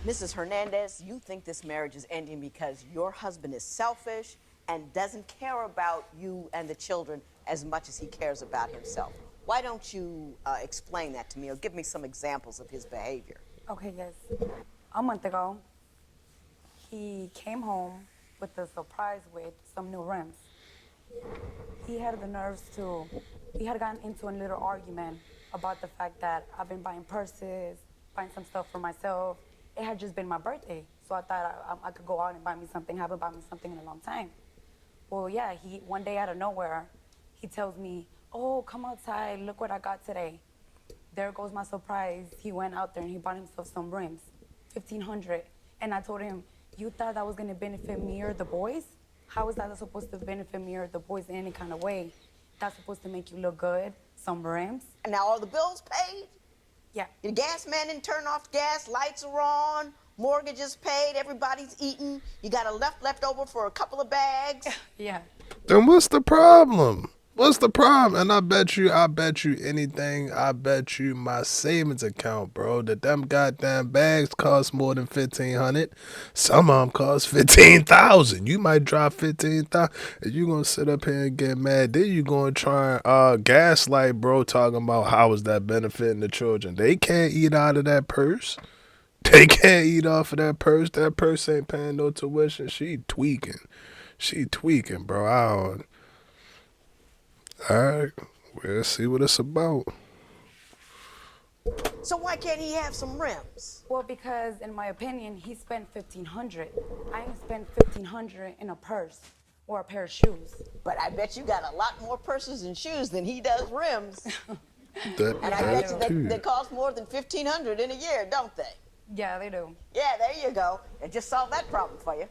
Mrs. Hernandez, you think this marriage is ending because your husband is selfish and doesn't care about you and the children as much as he cares about himself. Why don't you explain that to me or give me some examples of his behavior? Okay, yes. A month ago, he came home with a surprise with some new rims. He had the nerves to, we had gotten into a little argument about the fact that I've been buying purses, buying some stuff for myself. It had just been my birthday, so I thought I could go out and buy me something, haven't bought me something in a long time. Well, yeah, one day out of nowhere, he tells me, oh, come outside, look what I got today. There goes my surprise. He went out there and he bought himself some rims, 1,500. And I told him, you thought that was gonna benefit me or the boys? How is that supposed to benefit me or the boys in any kind of way? That's supposed to make you look good, some rims. And now all the bills paid? Yeah. Your gas man didn't turn off gas, lights are on, mortgage is paid, everybody's eating. You got a left over for a couple of bags. Yeah. Then what's the problem? What's the problem? And I bet you anything, I bet you my savings account, bro, that them goddamn bags cost more than 1,500. Some of them cost 15,000. You might drop 15,000. And you gonna sit up here and get mad. Then you gonna try and gaslight, bro, talking about how is that benefiting the children. They can't eat out of that purse. They can't eat off of that purse. That purse ain't paying no tuition. She tweaking, bro. Alright, we'll see what it's about. So why can't he have some rims? Well, because in my opinion, he spent 1,500. I ain't spent 1,500 in a purse or a pair of shoes. But I bet you got a lot more purses and shoes than he does rims. That, And I bet you too. they cost more than 1,500 in a year, don't they? Yeah, they do. Yeah, there you go. It just solved that problem for you.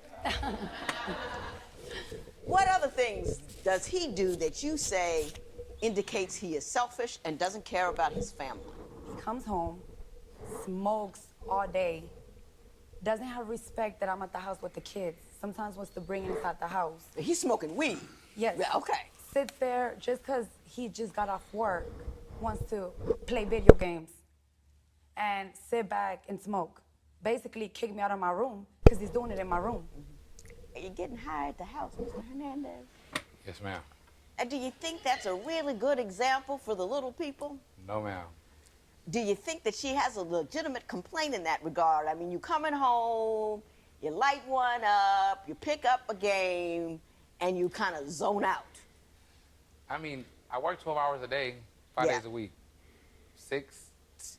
What other things does he do that you say indicates he is selfish and doesn't care about his family? He comes home, smokes all day, doesn't have respect that I'm at the house with the kids. Sometimes wants to bring it inside the house. He's smoking weed. Yes. Yeah, okay. Sits there just because he just got off work, wants to play video games and sit back and smoke. Basically kick me out of my room because he's doing it in my room. Are you getting high at the house, Mr. Hernandez? Yes, ma'am. And do you think that's a really good example for the little people? No, ma'am. Do you think that she has a legitimate complaint in that regard? I mean, you coming home, you light one up, you pick up a game, and you kind of zone out. I mean, I work 12 hours a day, 5 Yeah. days a week, 6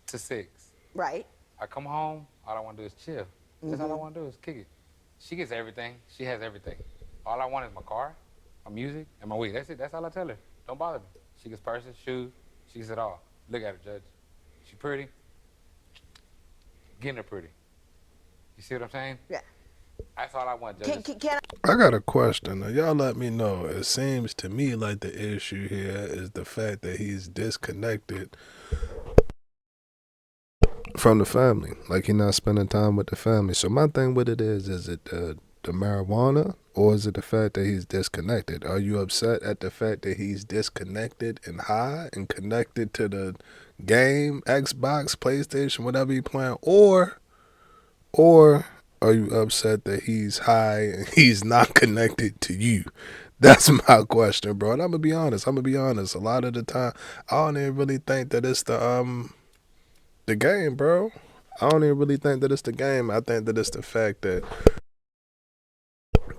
to 6. Right. I come home, all I want to do is chill. That's all I want to do is kick it. She gets everything. She has everything. All I want is my car, my music, and my weed. That's it. That's all I tell her. Don't bother me. She gets purses, shoes. She gets it all. Look at her, Judge. She pretty. Getting her pretty. You see what I'm saying? Yeah. That's all I want, Judge. Can I got a question. Now, y'all let me know. It seems to me like the issue here is the fact that he's disconnected from the family. Like he's not spending time with the family. So my thing with it is it the marijuana or is it the fact that he's disconnected? Are you upset at the fact that he's disconnected and high and connected to the game, Xbox, PlayStation, whatever you playing, or are you upset that he's high and he's not connected to you? That's my question, bro. And I'm gonna be honest. A lot of the time, I don't even really think that it's the game, bro. I don't even really think that it's the game. I think that it's the fact that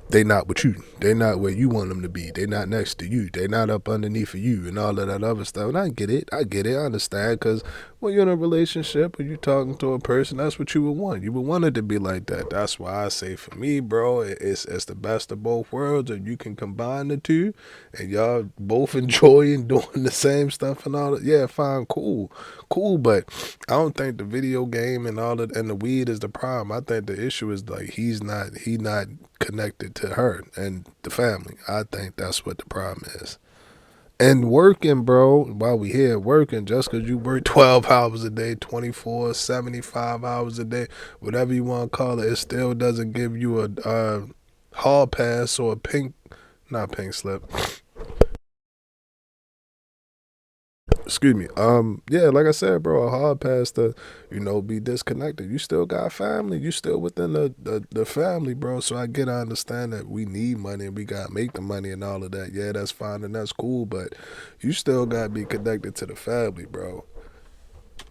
they not with you. They not where you want them to be. They not next to you. They not up underneath of you and all of that other stuff. And I get it. I understand. Because when you're in a relationship or you're talking to a person, that's what you would want. You would want it to be like that. That's why I say for me, bro, it's the best of both worlds. If you can combine the two and y'all both enjoying doing the same stuff and all that, yeah, fine, cool. But I don't think the video game and all that and the weed is the problem. I think the issue is like he not connected to her and the family. I think that's what the problem is. And working, bro, while we here working, just because you work 12 hours a day, 24, 75 hours a day, whatever you want to call it, it still doesn't give you a hall pass or a not pink slip. Excuse me. Yeah, like I said, bro, a hard pass to, be disconnected. You still got family. You still within the family, bro. So I understand that we need money and we gotta make the money and all of that. Yeah, that's fine and that's cool, but you still gotta be connected to the family, bro.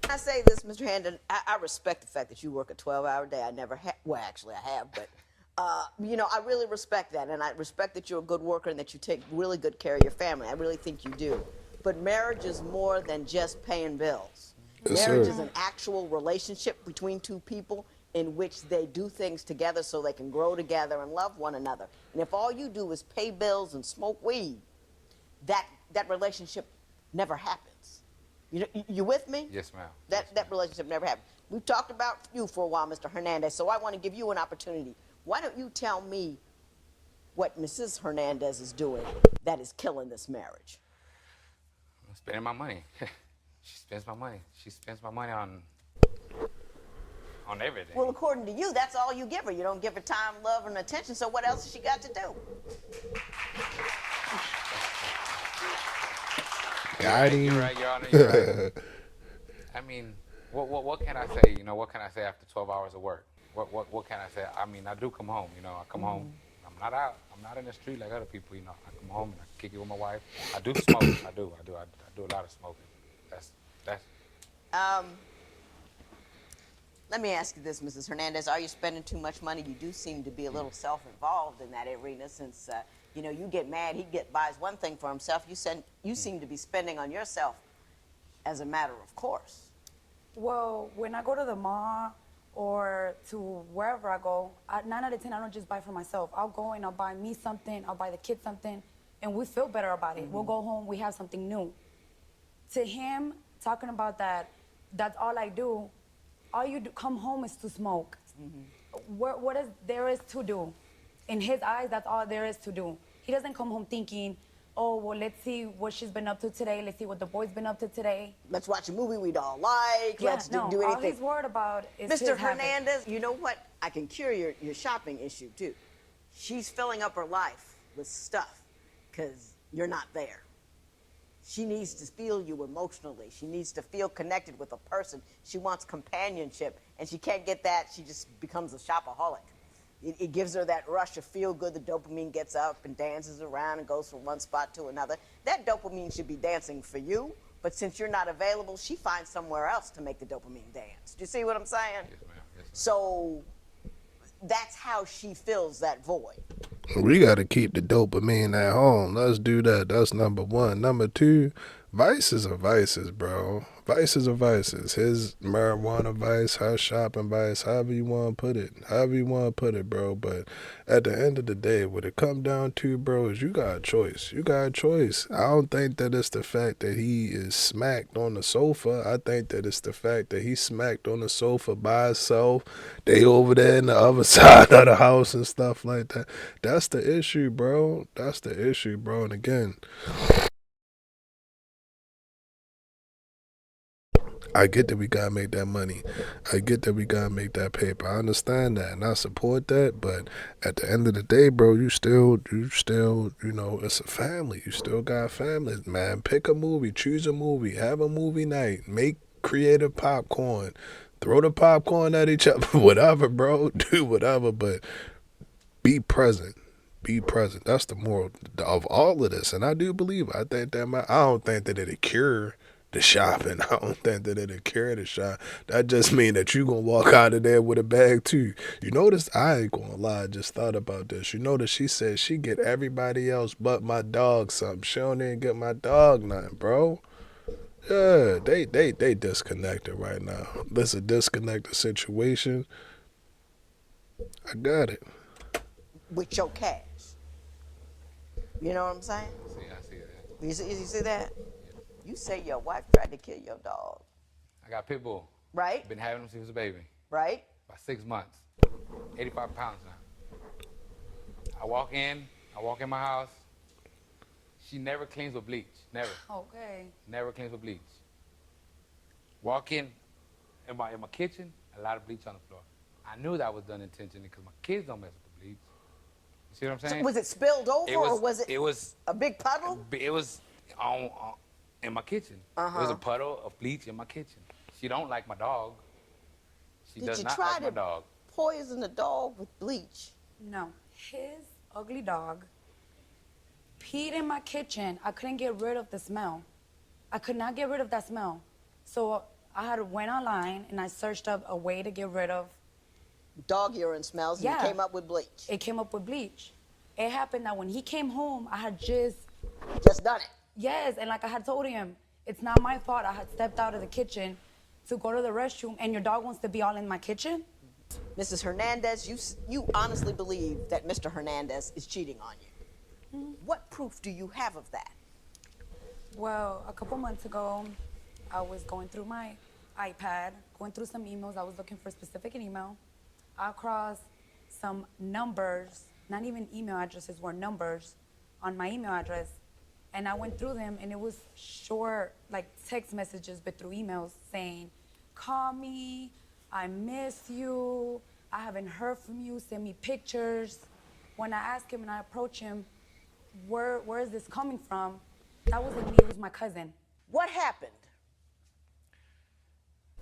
I say this, Mr. Handon, I respect the fact that you work a 12-hour day. I never have, well, actually, I have, but, I really respect that. And I respect that you're a good worker and that you take really good care of your family. I really think you do. But marriage is more than just paying bills. Yes, Marriage sir. is an actual relationship between two people in which they do things together so they can grow together and love one another. And if all you do is pay bills and smoke weed, that relationship never happens. You with me? Yes, ma'am. That relationship never happened. We've talked about you for a while, Mr. Hernandez, so I want to give you an opportunity. Why don't you tell me what Mrs. Hernandez is doing that is killing this marriage? I'm spending my money. She spends my money. She spends my money on everything. Well, according to you, that's all you give her. You don't give her time, love, and attention, so what else has she got to do? Got him. You're right, Your Honor. You're right. I mean, what can I say? What can I say after 12 hours of work? What can I say? I mean, I do come home. I come home. I'm not out. I'm not in the street like other people. I come home and I kick it with my wife. I do smoke. I do a lot of smoking. That's. Let me ask you this, Mrs. Hernandez. Are you spending too much money? You do seem to be a little self-involved in that arena since, you get mad, he buys one thing for himself. You seem to be spending on yourself as a matter of course. Well, when I go to the mall or to wherever I go, 9 out of 10, I don't just buy for myself. I'll go and I'll buy me something, I'll buy the kids something, and we feel better about it. We'll go home, we have something new. To him, talking about that's all I do. All you do, come home is to smoke. What is there is to do? In his eyes, that's all there is to do. He doesn't come home thinking, oh, well, let's see what she's been up to today. Let's see what the boy's been up to today. Let's watch a movie we'd all like. Yeah, Let's no, do anything. all he's worried about is Mr. his habit. Hernandez, you know what? I can cure your shopping issue, too. She's filling up her life with stuff because you're not there. She needs to feel you emotionally. She needs to feel connected with a person. She wants companionship, and she can't get that. She just becomes a shopaholic. It gives her that rush of feel good. The dopamine gets up and dances around and goes from one spot to another. That dopamine should be dancing for you, but since you're not available, she finds somewhere else to make the dopamine dance. Do you see what I'm saying? Yes, ma'am. Yes, ma'am. So that's how she fills that void. We got to keep the dopamine at home. Let's do that. That's number one. Number two, vices are vices, bro. Vices are vices. His marijuana vice, her shopping vice, however you want to put it. However you want to put it, bro. But at the end of the day, what it come down to, bro, is you got a choice. You got a choice. I don't think that it's the fact that he is smacked on the sofa. I think that it's the fact that he smacked on the sofa by himself. They over there in the other side of the house and stuff like that. That's the issue, bro. That's the issue, bro. And again, I get that we gotta make that money. I get that we gotta make that paper. I understand that and I support that, but at the end of the day, bro, you still, it's a family. You still got families, man. Pick a movie, choose a movie, have a movie night, make creative popcorn, throw the popcorn at each other, whatever, bro. Do whatever, but be present. Be present. That's the moral of all of this. And I do believe it. I don't think that it'll cure the shopping. I don't think that it'll cure the shop. That just mean that you gonna walk out of there with a bag too. You notice, I ain't gonna lie, I just thought about this. You notice she said she get everybody else but my dog something. She don't even get my dog nothing, bro. Yeah, they disconnected right now. This is a disconnected situation. I got it. With your cash. You know what I'm saying? I see that. You see that? You say your wife tried to kill your dog. I got pit bull. Right? Been having him since he was a baby. Right? About 6 months. 85 pounds now. I walk in my house. She never cleans with bleach. Never. Okay. Never cleans with bleach. Walk in my kitchen, a lot of bleach on the floor. I knew that was done intentionally because my kids don't mess with the bleach. You see what I'm saying? So was it spilled over or was it a big puddle? It was in my kitchen. There's a puddle of bleach in my kitchen. She don't like my dog. She Did does you not try like my to dog. poison the dog with bleach? No, his ugly dog peed in my kitchen. I couldn't get rid of the smell. I could not get rid of that smell. So I had went online and I searched up a way to get rid of. Dog urine smells, and you Yeah. came up with bleach. It came up with bleach. It happened that when he came home, I had just, Just done it. yes, and like I had told him, it's not my fault. I had stepped out of the kitchen to go to the restroom, and your dog wants to be all in my kitchen? Mrs. Hernandez, you honestly believe that Mr. Hernandez is cheating on you. What proof do you have of that? Well, a couple months ago, I was going through my iPad, going through some emails. I was looking for a specific email. I crossed some numbers, not even email addresses, were numbers on my email address. And I went through them, and it was short, like text messages, but through emails saying, call me, I miss you, I haven't heard from you, send me pictures. When I asked him and I approached him, where is this coming from? That wasn't me, it was my cousin. What happened?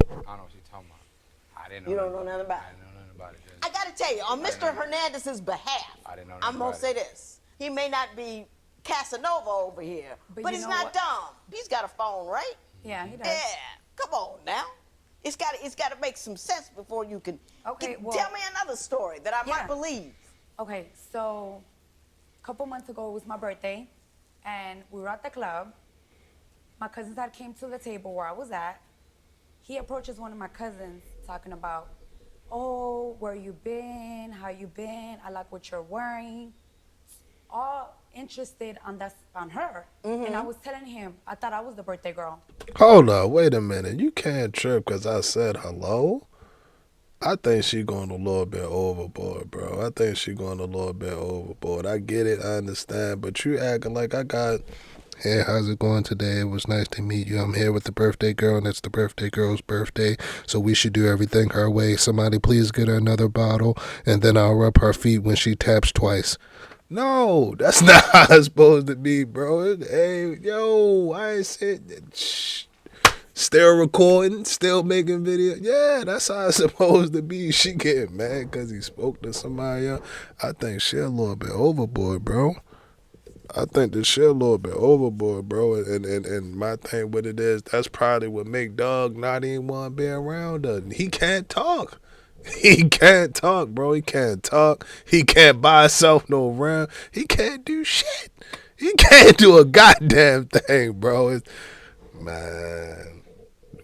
I don't know what she's talking about. I didn't know. You don't know nothing about I it? didn't know nothing about it. I gotta tell you, on Mr. Hernandez's behalf, I didn't know I'm nothing gonna about say it. this. He may not be Casanova over here, But but you he's know not what? dumb. He's got a phone, right? Yeah, he does. Yeah. Come on now. It's got to make some sense before you can. Okay, well- tell me another story that I might Yeah. believe. Okay, so a couple months ago, it was my birthday, and we were at the club. My cousins had came to the table where I was at. He approaches one of my cousins talking about, oh, where you been, how you been, I like what you're wearing. All interested on her. And I was telling him, I thought I was the birthday girl. Hold up, wait a minute. You can't trip because I said hello. I think she going a little bit overboard, bro. I think she going a little bit overboard. I get it, I understand, but you acting like I got, hey, how's it going today? It was nice to meet you. I'm here with the birthday girl, and it's the birthday girl's birthday, so we should do everything her way. Somebody please get her another bottle, and then I'll rub her feet when she taps twice. No, that's not how it's supposed to be, bro. Hey, yo, I ain't said shh. Still recording, still making videos. Yeah, that's how it's supposed to be. She getting mad because he spoke to somebody else. I think she a little bit overboard, bro. I think that shit a little bit overboard, bro. And my thing with it is, that's probably what make Doug not even want to be around her. He can't talk. He can't talk, bro. He can't talk. He can't buy himself no round. He can't do shit. He can't do a goddamn thing, bro. Man,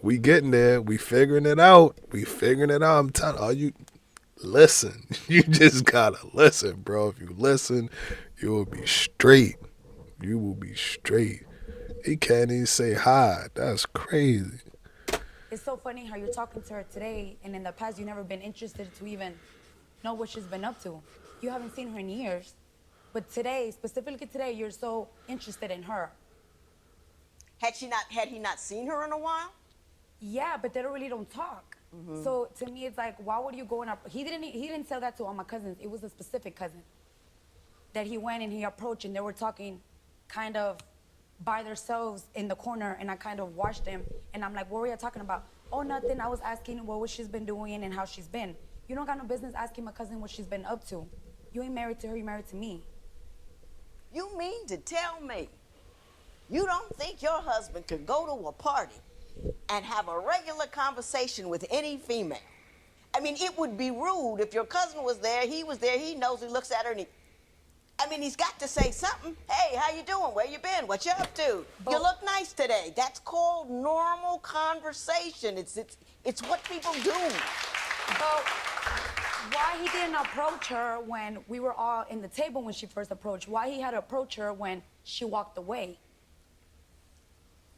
we getting there. We figuring it out. We figuring it out. I'm telling you, listen. You just gotta listen, bro. If you listen, you will be straight. You will be straight. He can't even say hi. That's crazy. It's so funny how you're talking to her today, and in the past you've never been interested to even know what she's been up to. You haven't seen her in years. But today, specifically today, you're so interested in her. Had he not seen her in a while? Yeah, but they really don't talk. So to me, it's like, why would you go and he didn't tell that to all my cousins. It was a specific cousin that he went and he approached, and they were talking kind of by themselves in the corner, and I kind of watched them, and I'm like, what were you talking about? Oh, nothing. I was asking what she's been doing and how she's been. You don't got no business asking my cousin what she's been up to. You ain't married to her, you're married to me. You mean to tell me you don't think your husband could go to a party and have a regular conversation with any female? I mean, it would be rude if your cousin was there, he knows, he looks at her, and he's got to say something. Hey, how you doing? Where you been? What you up to? You look nice today. That's called normal conversation. It's what people do. But why he didn't approach her when we were all in the table when she first approached? Why he had to approach her when she walked away?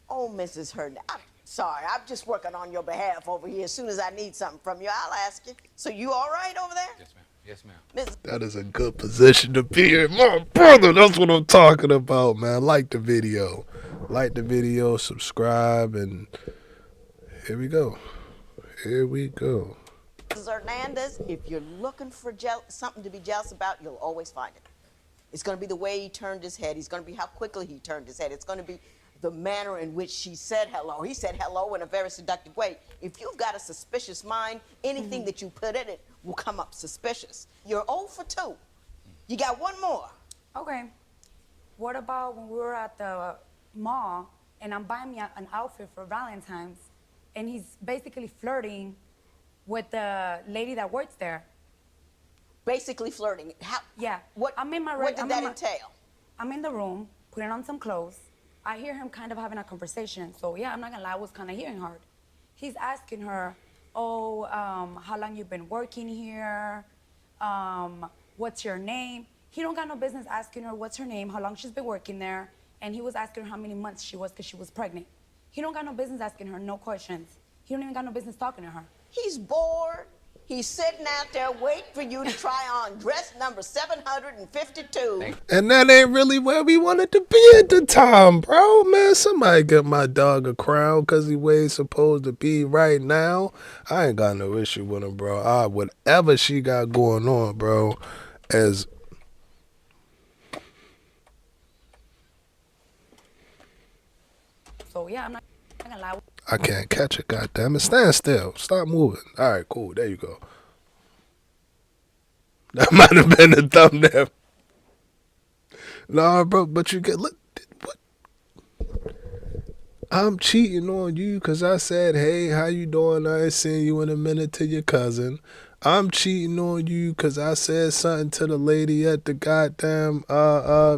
Oh, Mrs. Hernandez, I'm sorry. I'm just working on your behalf over here. As soon as I need something from you, I'll ask you. So you all right over there? Yes, ma'am. Yes, ma'am. Miss, That is a good position to be in. My brother, that's what I'm talking about, man. Like the video. Like the video, subscribe, and here we go. Here we go. Mrs. Hernandez, if you're looking for something to be jealous about, you'll always find it. It's going to be the way he turned his head. It's going to be how quickly he turned his head. It's going to be the manner in which she said hello. He said hello in a very seductive way. If you've got a suspicious mind, anything that you put in it will come up suspicious. You're 0 for 2. You got one more. Okay. What about when we were at the mall and I'm buying me an outfit for Valentine's and he's basically flirting with the lady that works there? Basically flirting. Yeah. What did that entail? I'm in the room, putting on some clothes. I hear him kind of having a conversation. So yeah, I'm not gonna lie, I was kind of hearing hard. He's asking her, oh, how long you been working here? What's your name? He don't got no business asking her what's her name, how long she's been working there, and he was asking her how many months she was because she was pregnant. He don't got no business asking her no questions. He don't even got no business talking to her. He's bored. He's sitting out there waiting for you to try on dress number 752. And that ain't really where we wanted to be at the time, bro. Man, somebody get my dog a crown because he where he's supposed to be right now. I ain't got no issue with him, bro. Whatever she got going on, bro, as... So yeah, I'm not gonna lie. I can't catch it, goddammit. Stand still. Stop moving. All right, cool. There you go. That might have been the thumbnail. Nah, bro, but you get... Look, what? I'm cheating on you because I said, hey, how you doing? I ain't seen you in a minute to your cousin. I'm cheating on you because I said something to the lady at the goddamn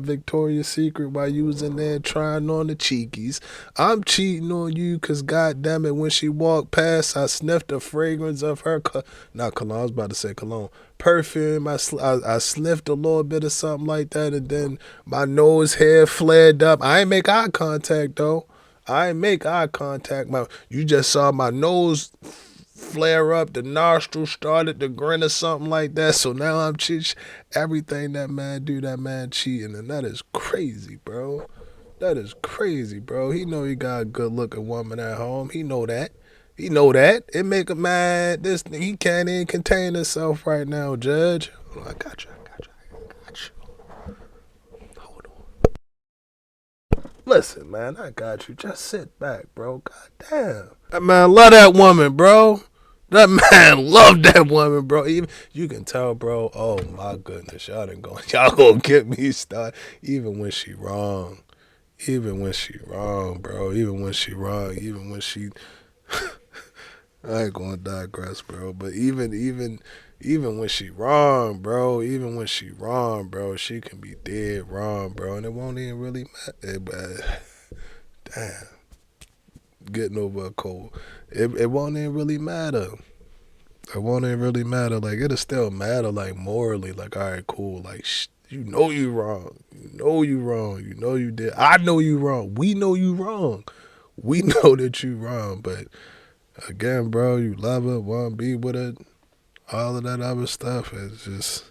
Victoria's Secret while you was in there trying on the cheekies. I'm cheating on you because goddamn it, when she walked past, I sniffed the fragrance of her not cologne. I was about to say cologne. Perfume. I sniffed a little bit of something like that, and then my nose hair flared up. I ain't make eye contact though. I ain't make eye contact. You just saw my nose flare up, the nostril started to grin or something like that. So now I'm cheating. Everything that man do, that man cheating, and that is crazy, bro. That is crazy, bro. He know he got a good looking woman at home. He know that. He know that. It make him mad. He can't even contain himself right now, Judge. Hold on, I got you. Hold on. Listen, man, I got you. Just sit back, bro. God damn. That man love that woman, bro. That man love that woman, bro. Even you can tell, bro. Oh my goodness, y'all gonna get me started. Even when she wrong, bro. Even when she, I ain't gonna digress, bro. But even when she wrong, bro. She can be dead wrong, bro, and it won't even really matter. But damn. Getting over a cold. It won't even really matter. It won't even really matter. Like, it'll still matter, like, morally. Like, all right, cool. Like, you know you wrong. You know you wrong. You know you did. I know you wrong. We know you wrong. We know that you wrong. But, again, bro, you love her, want to be with her, all of that other stuff. It's just...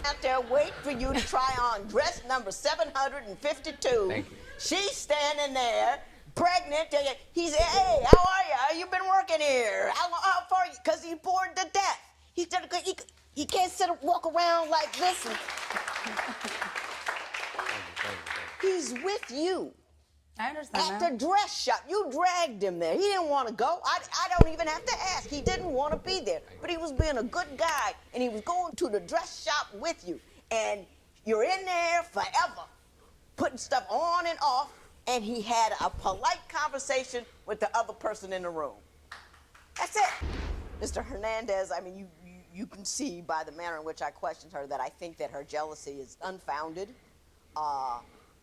out there waiting for you to try on dress number 752. Thank you. She's standing there, pregnant. He's, hey, how are you? You been working here? How far? Because he's bored to death. He can't walk around like this. He's with you. I understand. At the dress shop. You dragged him there. He didn't want to go. I don't even have to ask. He didn't want to be there. But he was being a good guy, and he was going to the dress shop with you. And you're in there forever, putting stuff on and off, and he had a polite conversation with the other person in the room. That's it. Mr. Hernandez, I mean, you can see by the manner in which I questioned her that I think that her jealousy is unfounded.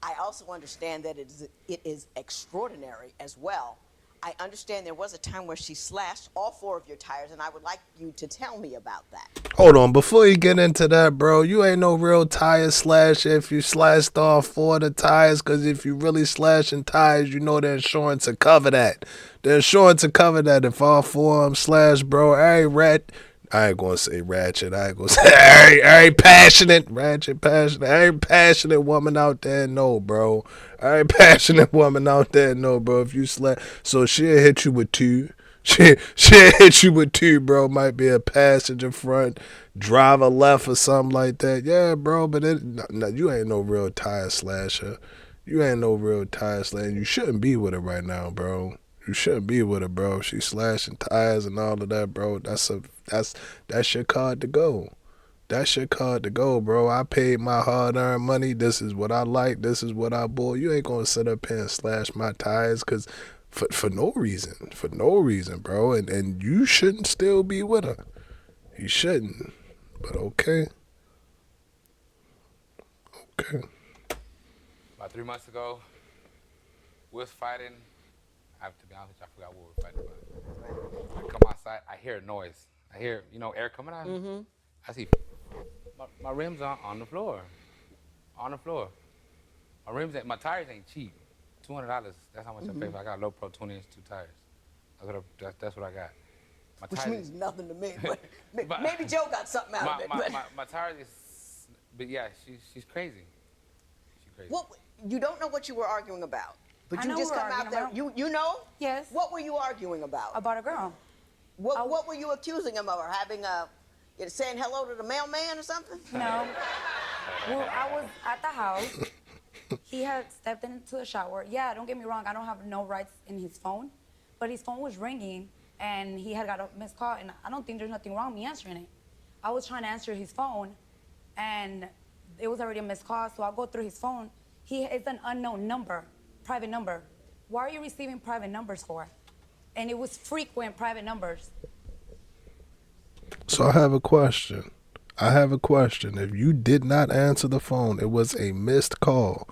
I also understand that it is extraordinary as well. I understand there was a time where she slashed all 4 of your tires, and I would like you to tell me about that. Hold on, before you get into that, bro, you ain't no real tire slasher if you slashed off 4 of the tires, because if you really slashing tires, you know the insurance will cover that. The insurance will cover that if all 4 of them slash, bro. I ain't gonna say ratchet. I ain't gonna say every passionate, ratchet, passionate. Every passionate woman out there, no, bro. Every passionate woman out there, no, bro. If you slash, so she'll hit you with 2. She hit you with two, bro. Might be a passenger front, driver left or something like that. Yeah, bro, but you ain't no real tire slasher. You ain't no real tire slasher. You shouldn't be with her right now, bro. You shouldn't be with her, bro. She's slashing tires and all of that, bro. That's your card to go. That's your card to go, bro. I paid my hard-earned money. This is what I like. This is what I bought. You ain't gonna sit up here and slash my tires because for no reason. For no reason, bro. And you shouldn't still be with her. You shouldn't. But okay. Okay. About 3 months ago, we was fighting. I have to be honest with you, I forgot what we were fighting about. I come outside, I hear a noise. I hear, air coming out. Mm-hmm. I see my rims are on the floor. On the floor. My tires ain't cheap. $200. That's how much I pay for. I got low pro 20-inch 2 tires. That's what I got. Which means nothing to me. But maybe Joe got something out of it. My tires is, but yeah, she's crazy. She's crazy. Well, you don't know what you were arguing about, but I you know just we were come out there. arguing You know? Yes. What were you arguing about? About a girl. What were you accusing him of? Or having saying hello to the mailman or something? No. Well, I was at the house. He had stepped into the shower. Yeah, don't get me wrong. I don't have no rights in his phone, but his phone was ringing, and he had got a missed call, and I don't think there's nothing wrong with me answering it. I was trying to answer his phone, and it was already a missed call, so I'll go through his phone. It's an unknown number, private number. Why are you receiving private numbers for? And it was frequent private numbers. So I have a question. If you did not answer the phone, it was a missed call.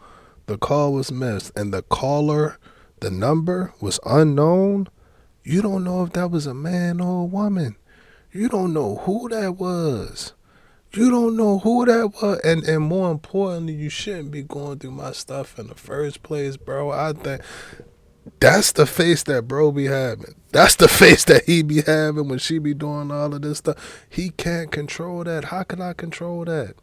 The call was missed, and the caller, the number was unknown. You don't know if that was a man or a woman. You don't know who that was. And more importantly, you shouldn't be going through my stuff in the first place, bro. I think that's the face that bro be having. That's the face that he be having when she be doing all of this stuff. He can't control that. How can I control that?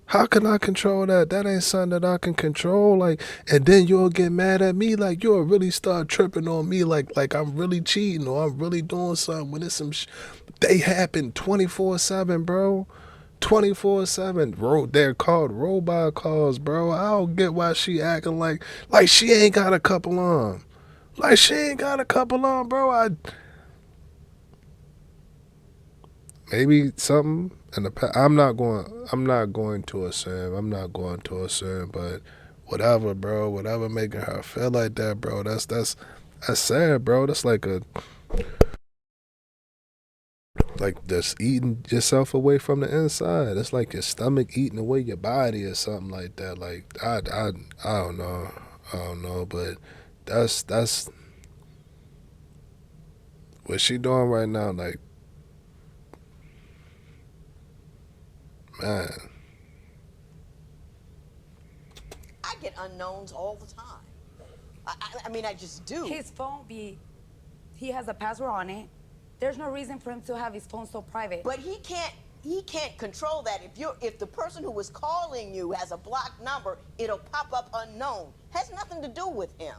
That ain't something that I can control. Like, and then you'll get mad at me. Like, you'll really start tripping on me. Like I'm really cheating or I'm really doing something when it's some. They happen 24/7, bro. 24/7. They're called robot calls, bro. I don't get why she acting like she ain't got a couple on. Bro. Maybe something in the past. I'm not going to assume, but whatever, bro. Whatever making her feel like that, bro. That's sad, bro. That's like just eating yourself away from the inside. It's like your stomach eating away your body or something like that. Like I don't know, but that's what she doing right now. Like, man, I get unknowns all the time. I mean, I just do. His phone he has a password on it. There's no reason for him to have his phone so private. But he can't control that. If the person who was calling you has a blocked number, it'll pop up unknown. Has nothing to do with him.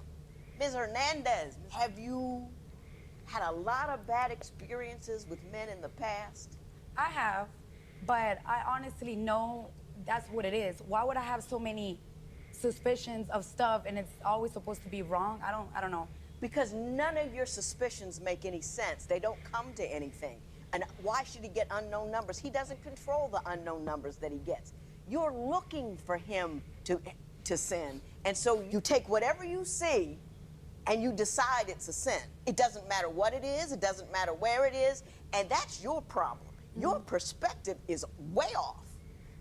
Ms. Hernandez, have you had a lot of bad experiences with men in the past? I have, but I honestly know that's what it is. Why would I have so many suspicions of stuff and it's always supposed to be wrong? I don't know. Because none of your suspicions make any sense. They don't come to anything. And why should he get unknown numbers? He doesn't control the unknown numbers that he gets. You're looking for him to sin. And so you take whatever you see and you decide it's a sin. It doesn't matter what it is. It doesn't matter where it is. And that's your problem. Your perspective is way off.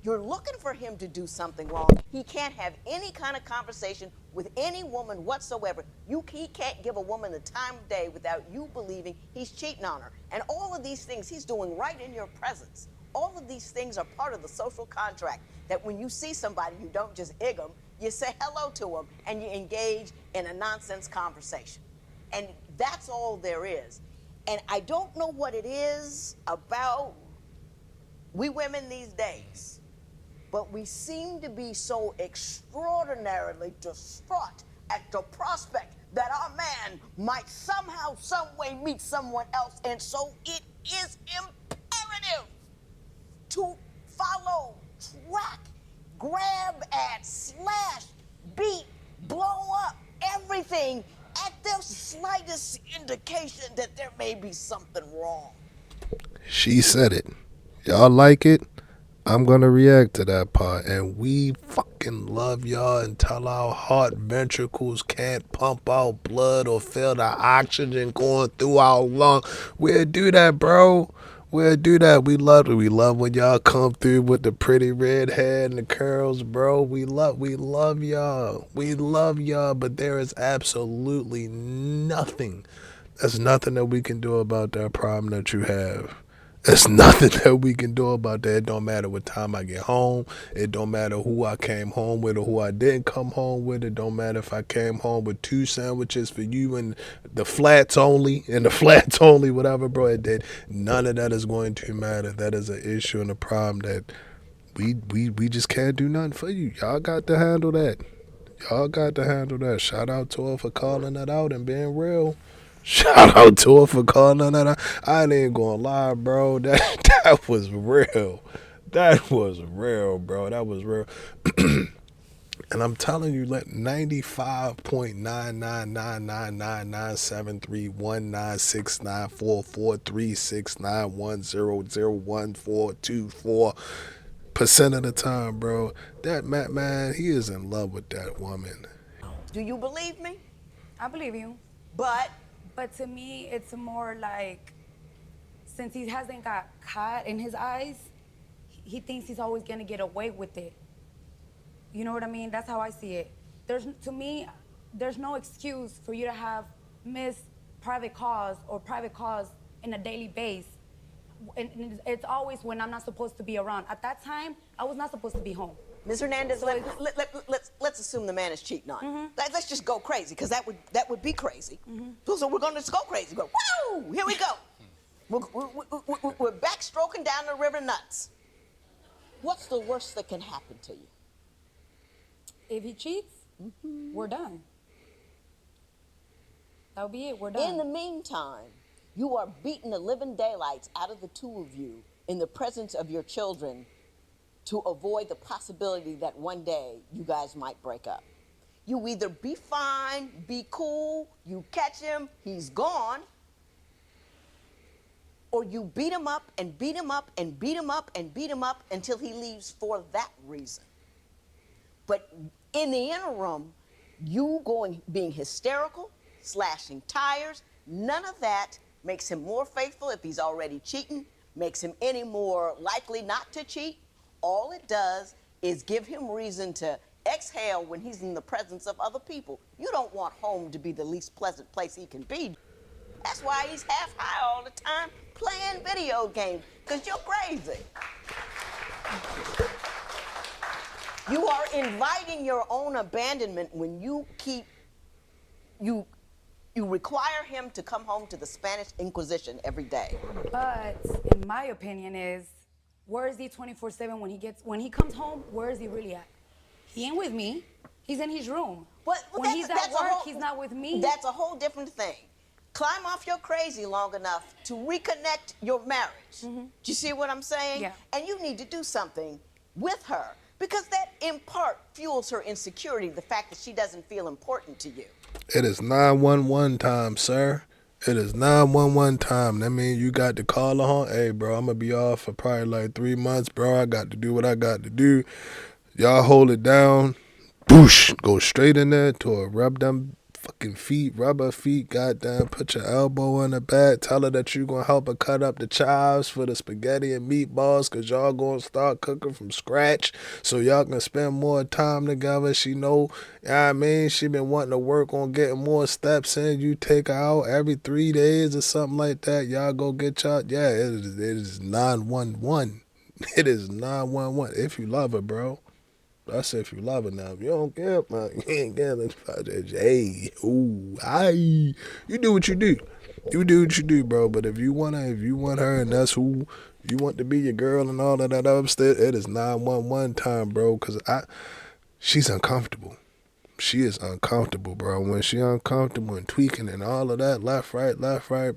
You're looking for him to do something wrong. He can't have any kind of conversation with any woman whatsoever. He can't give a woman the time of day without you believing he's cheating on her. And all of these things he's doing right in your presence. All of these things are part of the social contract that when you see somebody, you don't just egg them, you say hello to them and you engage in a nonsense conversation. And that's all there is. And I don't know what it is about we women these days, but we seem to be so extraordinarily distraught at the prospect that our man might somehow, some way meet someone else, and so it is imperative to follow, track, grab at, slash, beat, blow up everything at the slightest indication that there may be something wrong. She said it. Y'all like it? I'm gonna react to that part. And we fucking love y'all until our heart ventricles can't pump out blood or feel the oxygen going through our lung. We'll do that, bro. We'll do that. We love it. We love when y'all come through with the pretty red hair and the curls, bro. We love y'all. We love y'all, but there is absolutely nothing. There's nothing that we can do about that problem that you have. There's nothing that we can do about that. It don't matter what time I get home. It don't matter who I came home with or who I didn't come home with. It don't matter if I came home with 2 sandwiches for you and the flats only, whatever, bro. It did. None of that is going to matter. That is an issue and a problem that we just can't do nothing for you. Y'all got to handle that. Y'all got to handle that. Shout out to her for calling that out and being real. Shout out to her for calling that out. I ain't gonna lie, bro. That was real. That was real, bro. That was real. And I'm telling you, let 95.9999973143691001424% of the time, bro. That man, he is in love with that woman. Do you believe me? I believe you. But But to me, it's more like, since he hasn't got caught in his eyes, he thinks he's always gonna get away with it. You know what I mean? That's how I see it. To me, there's no excuse for you to have missed private calls or private calls in a daily basis. And it's always when I'm not supposed to be around. At that time, I was not supposed to be home. Ms. Hernandez, So let's assume the man is cheating on you. Let's just go crazy, because that would be crazy. So we're going to just go crazy. Go, woo! Here we go. We're backstroking down the river nuts. What's the worst that can happen to you? If he cheats, we're done. That'll be it. We're done. In the meantime, you are beating the living daylights out of the two of you in the presence of your children to avoid the possibility that one day you guys might break up. You either be fine, be cool, you catch him, he's gone, or you beat him up and beat him up and beat him up and beat him up until he leaves for that reason. But in the interim, you being hysterical, slashing tires, none of that makes him more faithful if he's already cheating, makes him any more likely not to cheat. All it does is give him reason to exhale when he's in the presence of other people. You don't want home to be the least pleasant place he can be. That's why he's half high all the time playing video games, because you're crazy. You are inviting your own abandonment when you require him to come home to the Spanish Inquisition every day. But in my opinion is, where is he 24/7 when he comes home? Where is he really at? He ain't with me. He's in his room. When he's at work, he's not with me. That's a whole different thing. Climb off your crazy long enough to reconnect your marriage. Do you see what I'm saying? Yeah. And you need to do something with her, because that in part fuels her insecurity, the fact that she doesn't feel important to you. It is 911 time, sir. It is 911 time. That means you got to call her home. Hey, bro, I'm going to be off for probably like 3 months, bro. I got to do what I got to do. Y'all hold it down. Boosh. Go straight in there to her. Rub them fucking feet. Rub her feet. Goddamn. Put your elbow in the back. Tell her that you going to help her cut up the chives for the spaghetti and meatballs, because y'all going to start cooking from scratch so y'all can spend more time together. She know, you know what I mean? She been wanting to work on getting more steps in. You take her out every 3 days or something like that. Y'all go get y'all. Yeah, it is 911. It is 911 if you love her, bro. That's if you love her. Now, if you don't care, man, you ain't caring. Hey, ooh, aye. You do what you do. You do what you do, bro. But if you want her, and that's who you want to be your girl and all of that other stuff, it is 911 time, bro. Because she's uncomfortable. she is uncomfortable, bro. When she uncomfortable and tweaking and all of that, left, right,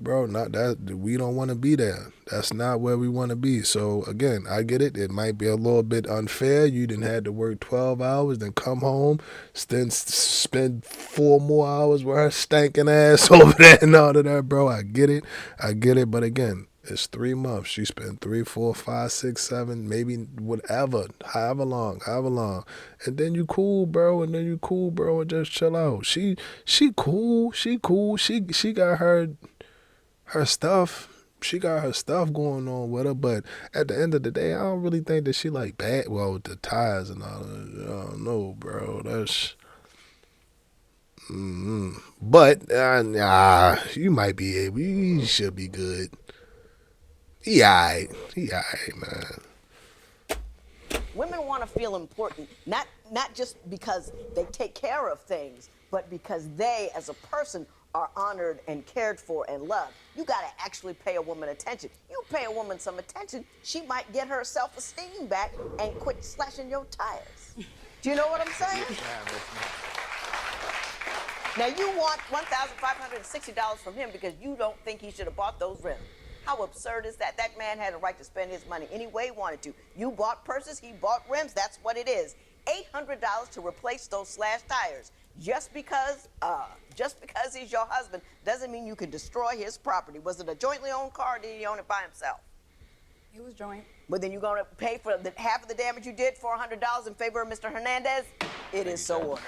bro, not that, we don't want to be there. That's not where we want to be. So again, I get it. It might be a little bit unfair. You didn't have to work 12 hours, then come home, then spend 4 more hours with her stinking ass over there and all of that, bro. I get it. But again, it's 3 months. She spent 3, 4, 5, 6, 7, maybe whatever, however long. And then you cool, bro. And just chill out. She cool. She got her stuff. She got her stuff going on with her, but at the end of the day, I don't really think that she like bad. Well, with the ties and all that, I don't know, bro. That's. But you might be able. You should be good. He alright, man. Women want to feel important, not just because they take care of things, but because they, as a person, are honored and cared for and loved. You got to actually pay a woman attention. You pay a woman some attention, she might get her self-esteem back and quit slashing your tires. Do you know what I'm saying? Now you want $1,560 from him because you don't think he should have bought those rims. How absurd is that? That man had a right to spend his money any way he wanted to. You bought purses, he bought rims. That's what it is. $800 to replace those slashed tires. Just because he's your husband doesn't mean you can destroy his property. Was it a jointly owned car or did he own it by himself? It was joint. But then you're going to pay for half of the damage you did, $400 in favor of Mr. Hernandez? It is so ordered.